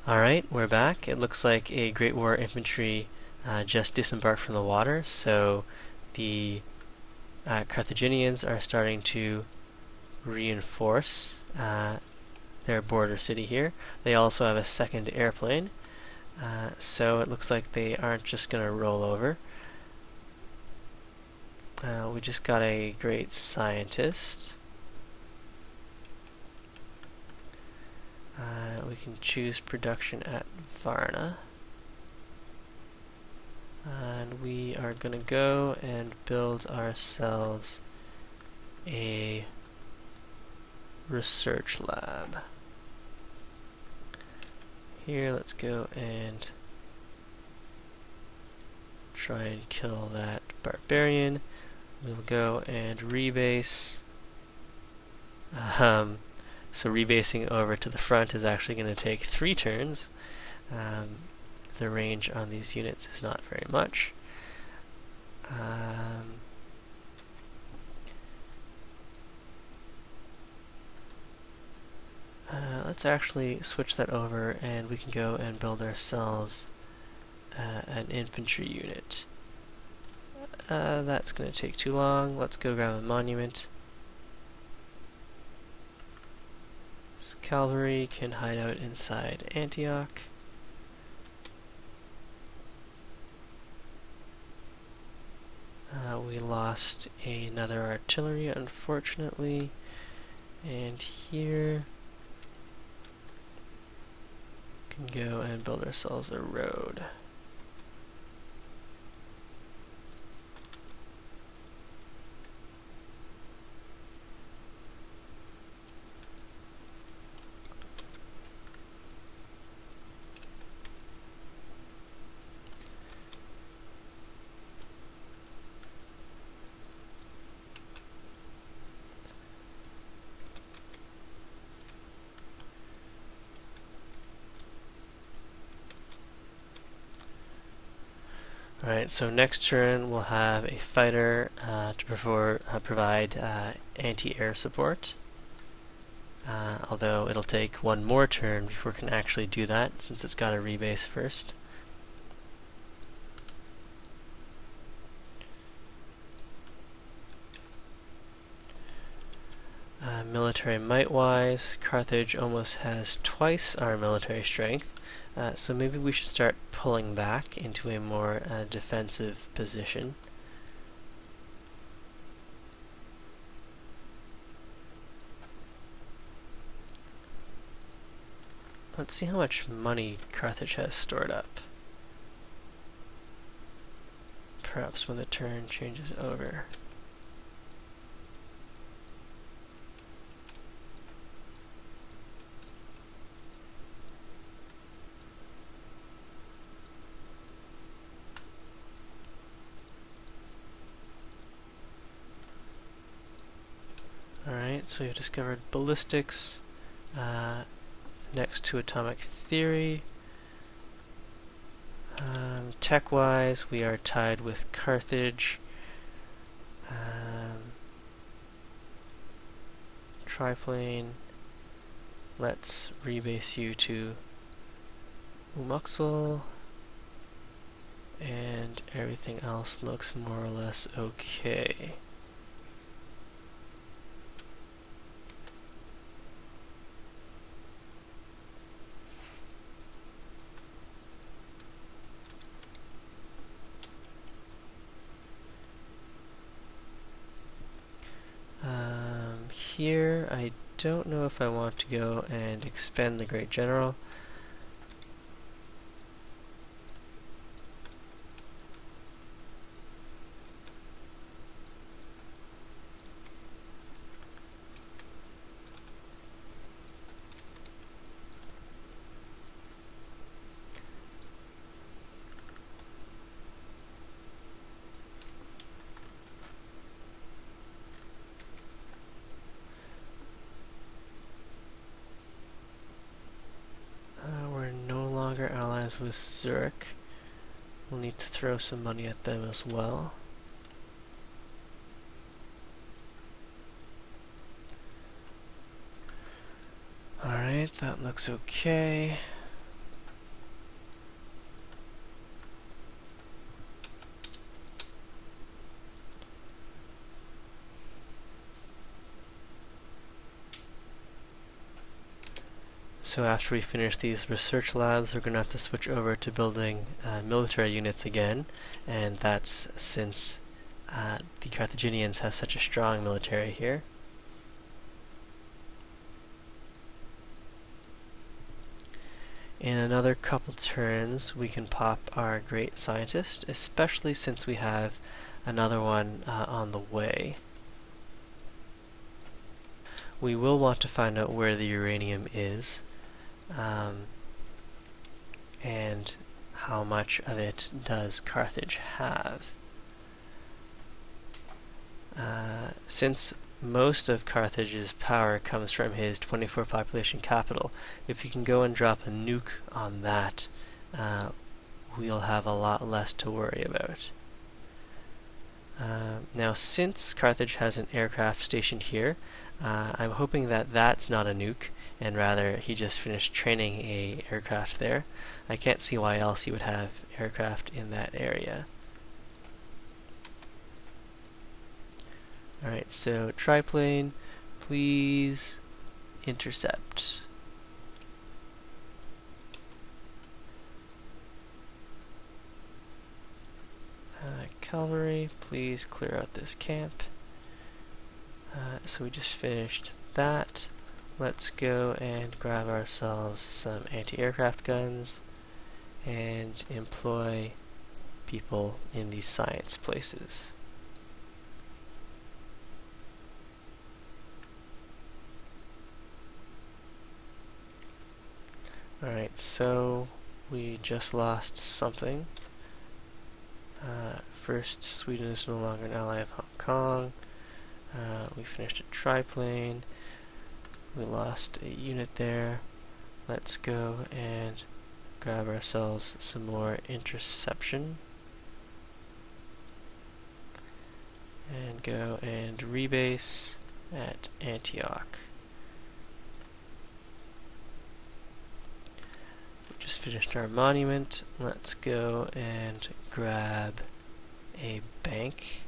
Alright, we're back. It looks like a Great War infantry just disembarked from the water, so the Carthaginians are starting to reinforce their border city here. They also have a second airplane, so it looks like they aren't just going to roll over. We just got a great scientist. We can choose production at Varna. And we are going to go and build ourselves a research lab. Here, let's go and try and kill that barbarian. We'll go and rebase. So rebasing over to the front is actually going to take 3 turns. The range on these units is not very much. Let's actually switch that over and we can go and build ourselves an infantry unit. That's going to take too long. Let's go grab a monument. This cavalry can hide out inside Antioch. We lost another artillery, unfortunately. And here we can go and build ourselves a road. Alright, so next turn we'll have a fighter to provide anti-air support. Although it'll take one more turn before it can actually do that, since it's got to rebase first. Military might-wise, Carthage almost has twice our military strength. So maybe we should start pulling back into a more defensive position. Let's see how much money Carthage has stored up. Perhaps when the turn changes over. Alright, so we've discovered ballistics next to atomic theory. Tech-wise, we are tied with Carthage. Triplane. Let's rebase you to Umuxel. And everything else looks more or less okay. Here, I don't know if I want to go and expend the Great General. Allies with Zurich. We'll need to throw some money at them as well. Alright, that looks okay. So after we finish these research labs, we're going to have to switch over to building military units again, and that's since the Carthaginians have such a strong military here. In another couple turns, we can pop our great scientist, especially since we have another one on the way. We will want to find out where the uranium is, and how much of it does Carthage have. Since most of Carthage's power comes from his 24 population capital, if you can go and drop a nuke on that, we'll have a lot less to worry about. Now, since Carthage has an aircraft stationed here, I'm hoping that that's not a nuke, and rather he just finished training a aircraft there. I can't see why else he would have aircraft in that area. Alright, so triplane, please intercept. Cavalry, please clear out this camp. So we just finished that. Let's go and grab ourselves some anti-aircraft guns and employ people in these science places. Alright, so we just lost something. First, Sweden is no longer an ally of Hong Kong. We finished a triplane. We lost a unit there. Let's go and grab ourselves some more interception. And go and rebase at Antioch. We just finished our monument. Let's go and grab a bank.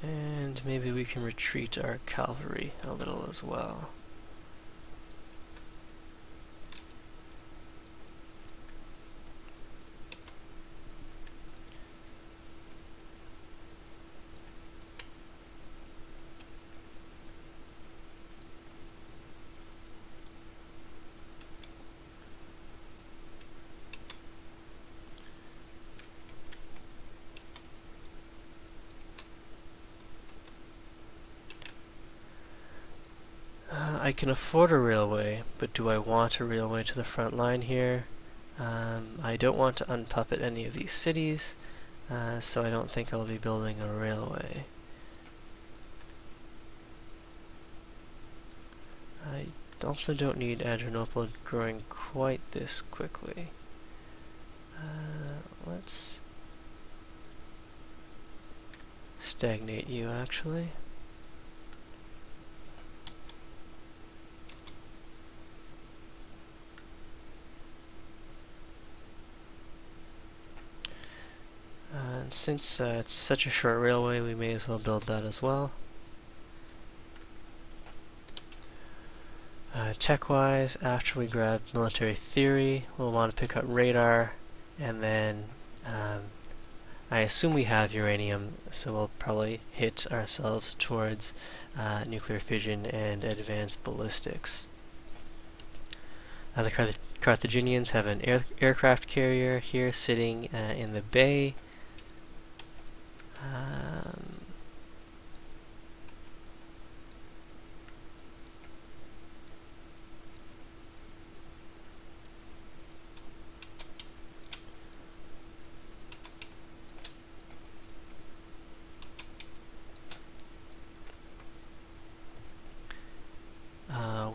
And maybe we can retreat our cavalry a little as well. I can afford a railway, but do I want a railway to the front line here? I don't want to unpuppet any of these cities, so I don't think I'll be building a railway. I also don't need Adrianople growing quite this quickly. Let's stagnate you, actually. And since it's such a short railway, we may as well build that as well. Tech-wise, after we grab military theory, we'll want to pick up radar, and then I assume we have uranium, so we'll probably hit ourselves towards nuclear fission and advanced ballistics. The Carthaginians have an aircraft carrier here sitting in the bay.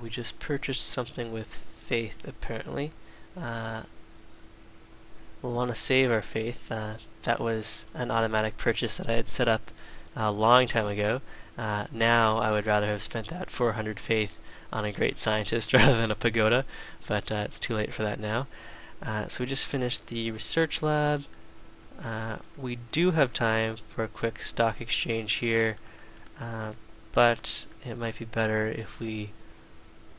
We just purchased something with faith, apparently. We'll want to save our faith. That was an automatic purchase that I had set up a long time ago. Now I would rather have spent that 400 faith on a great scientist rather than a pagoda, but it's too late for that now. So we just finished the research lab. We do have time for a quick stock exchange here, but it might be better if we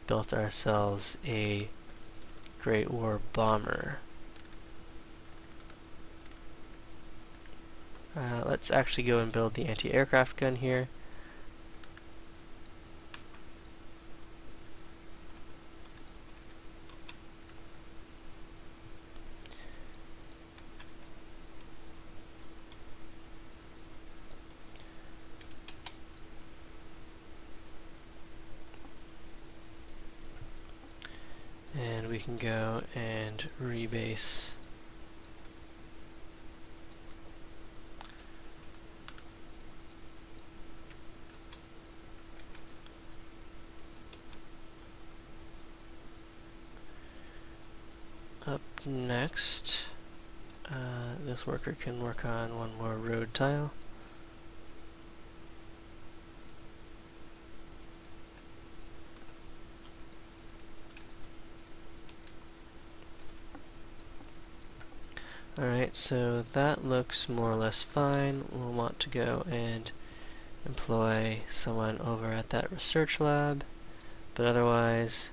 built ourselves a Great War bomber. Let's actually go and build the anti-aircraft gun here. And we can go and rebase up next. This worker can work on one more road tile. Alright, so that looks more or less fine. We'll want to go and employ someone over at that research lab, but otherwise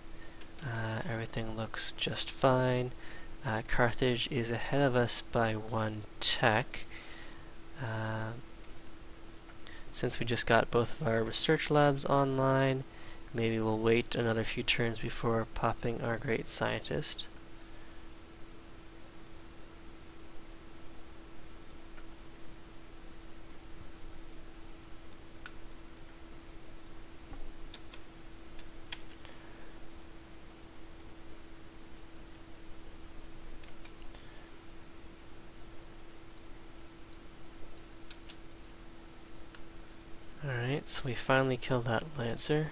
everything looks just fine. Carthage is ahead of us by 1 tech. Since we just got both of our research labs online, maybe we'll wait another few turns before popping our great scientist. Alright, so we finally killed that Lancer.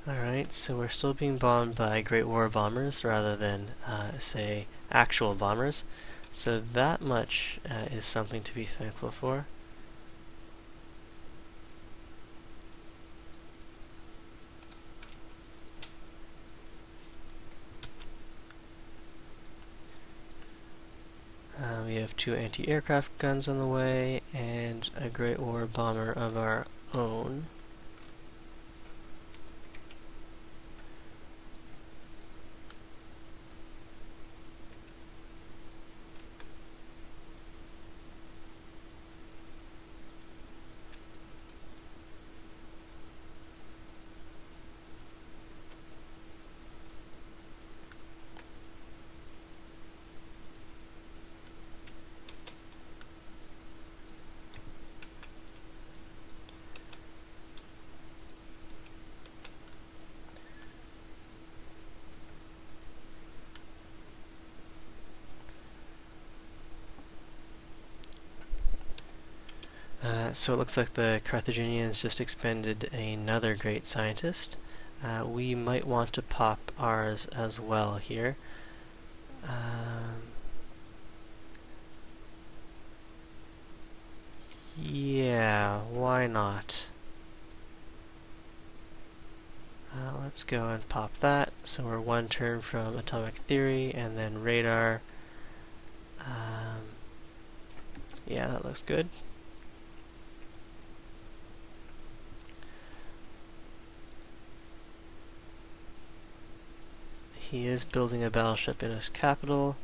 Alright, so we're still being bombed by Great War bombers rather than, say, actual bombers. So that much is something to be thankful for. We have 2 anti-aircraft guns on the way and a Great War bomber of our own. So it looks like the Carthaginians just expended another great scientist. We might want to pop ours as well here. Yeah, why not? Let's go and pop that. So we're 1 turn from atomic theory and then radar. Yeah, that looks good. He is building a battleship in his capital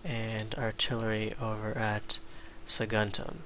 and artillery over at Saguntum.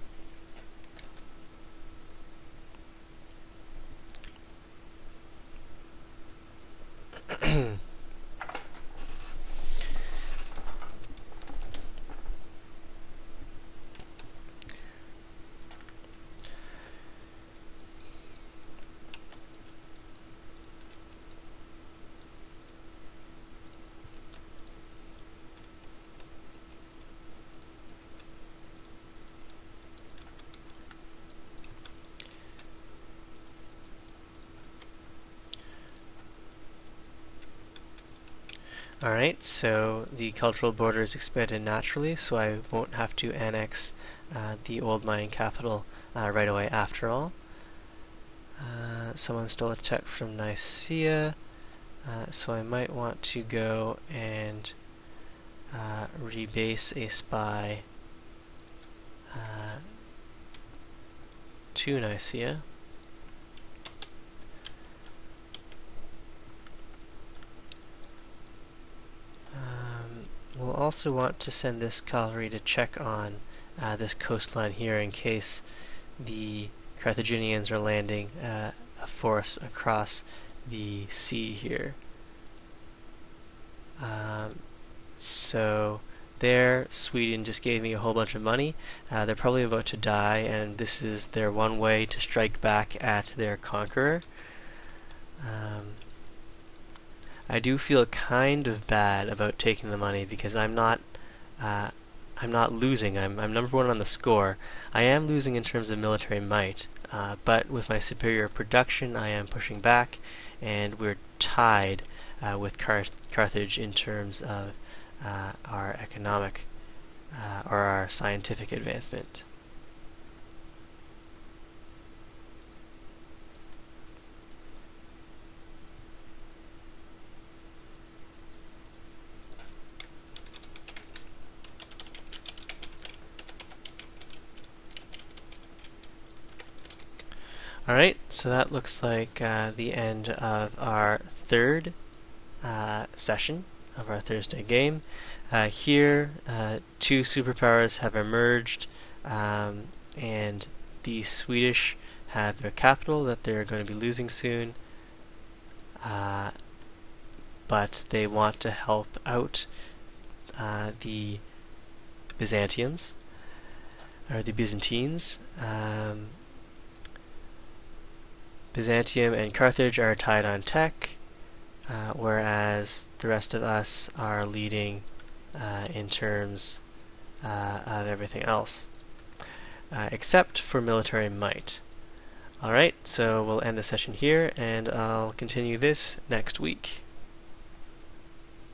Alright, so the cultural border is expanded naturally, so I won't have to annex the old Mayan capital right away after all. Someone stole a tech from Nicaea, so I might want to go and rebase a spy to Nicaea. We'll also want to send this cavalry to check on this coastline here in case the Carthaginians are landing a force across the sea here. So there, Sweden just gave me a whole bunch of money. They're probably about to die, and this is their one way to strike back at their conqueror. I do feel kind of bad about taking the money because I'm not losing. I'm number one on the score. I am losing in terms of military might, but with my superior production, I am pushing back, and we're tied with Carthage in terms of our economic or our scientific advancement. Alright, so that looks like the end of our third session of our Thursday game. Here, two superpowers have emerged, and the Swedish have their capital that they're going to be losing soon, but they want to help out the Byzantiums, or the Byzantines. Byzantium and Carthage are tied on tech, whereas the rest of us are leading in terms of everything else, except for military might. Alright, so we'll end the session here, and I'll continue this next week.